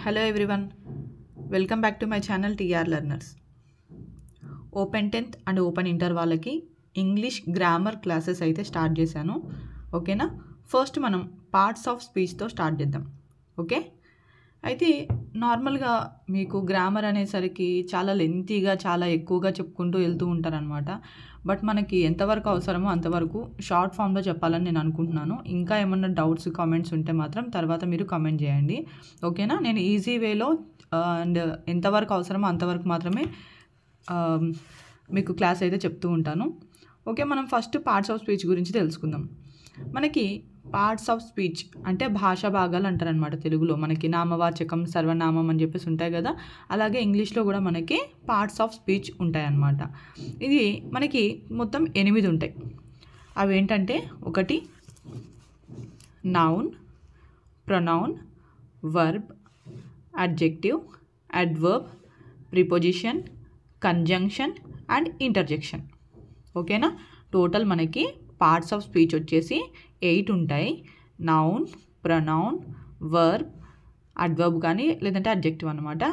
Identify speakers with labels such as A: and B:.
A: Hello everyone, welcome back to my channel TR Learners. Open 10th and open inter వాళ్ళకి English grammar classes అయితే start చేశాను. ఓకేనా? First మనం parts of స్పీచ్తో start చేద్దాం. Okay, అయితే నార్మల్గా మీకు గ్రామర్ అనేసరికి చాలా లెంతీగా చాలా ఎక్కువగా చెప్పుకుంటూ వెళ్తూ ఉంటారనమాట. బట్ మనకి ఎంతవరకు అవసరమో అంతవరకు షార్ట్ ఫామ్లో చెప్పాలని నేను అనుకుంటున్నాను. ఇంకా ఏమన్నా డౌట్స్ కామెంట్స్ ఉంటే మాత్రం తర్వాత మీరు కామెంట్ చేయండి. ఓకేనా? నేను ఈజీ వేలో అండ్ ఎంతవరకు అవసరమో అంతవరకు మాత్రమే మీకు క్లాస్ అయితే చెప్తూ ఉంటాను. ఓకే, మనం ఫస్ట్ పార్ట్స్ ఆఫ్ స్పీచ్ గురించి తెలుసుకుందాం. మనకి పార్ట్స్ ఆఫ్ స్పీచ్ అంటే భాషా భాగాలు అంటారనమాట. తెలుగులో మనకి నామవాచకం, సర్వనామం అని చెప్పేసి ఉంటాయి కదా, అలాగే ఇంగ్లీష్లో కూడా మనకి పార్ట్స్ ఆఫ్ స్పీచ్ ఉంటాయన్నమాట. ఇది మనకి మొత్తం 8 ఉంటాయి. అవి ఏంటంటే, ఒకటి noun, pronoun, verb, adjective, adverb, preposition, conjunction and interjection. ఓకేనా? టోటల్ మనకి పార్ట్స్ ఆఫ్ స్పీచ్ వచ్చేసి 8 ఉంటాయి. నౌన్, ప్రొనౌన్, వర్బ్, అడ్వర్బ్ కానీ లేదంటే అడ్జెక్టివ్ అనమాట.